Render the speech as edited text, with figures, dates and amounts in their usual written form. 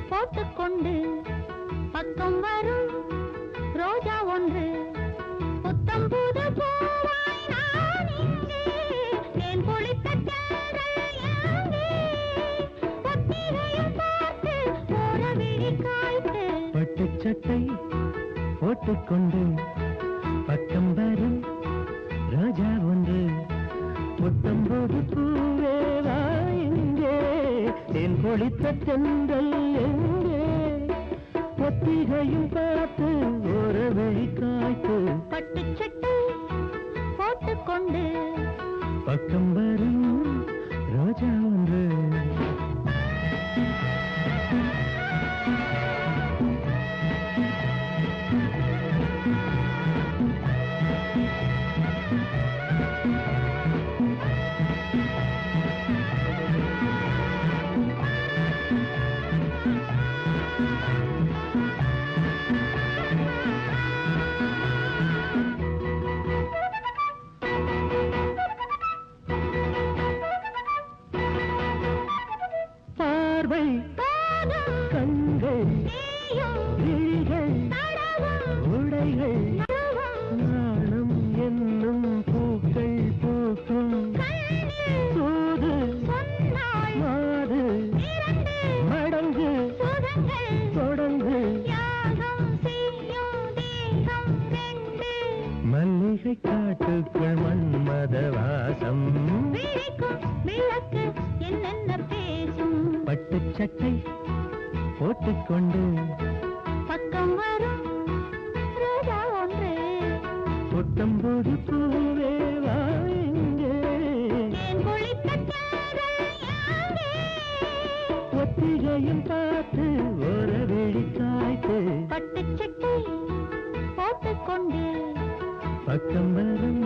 போட்டுக்கொண்டு பக்கம் வரும் ரோஜா ஒன்று புத்தம் புது பூவாய் நான் இங்கே தேன் பொழித்த தென்றல் எங்கே ஒத்திகையும் பார்த்து ஓர விழி காய்த்து பட்டுச் சட்டை போட்டுக்கொண்டு பக்கம் வரும் ரோஜா ஒன்று புத்தம் புது பூவேவா எங்கே தேன் பொழித்த தென்றல் எங்கே ஒத்திகையும் பார்த்து ஒரு வழி காய்த்து பட்டுச் சட்டை போட்டுக்கொண்டு பக்கம் வரும் ரோஜா ஒன்று கண்கள் விழிகள் உடைகள் நாணம் என்னும் பூக்கள் பூக்கும் சூது மாது மடங்கு தொடங்கு மல்லிகை காட்டுக்குள் மன்மத வாசம் என்னென்ன பேசும் பட்டுச் சட்டை போட்டுக்கொண்டு பக்கம் வரும் ரோஜா ஒன்று புத்தம்போது பூவேவா எங்கே தேன் பொழித்த தென்றல் எங்கே ஒத்திகையும் பார்த்து ஒரு விழி காய்த்து பட்டுச் சட்டை போட்டுக்கொண்டு பக்கம் வரும்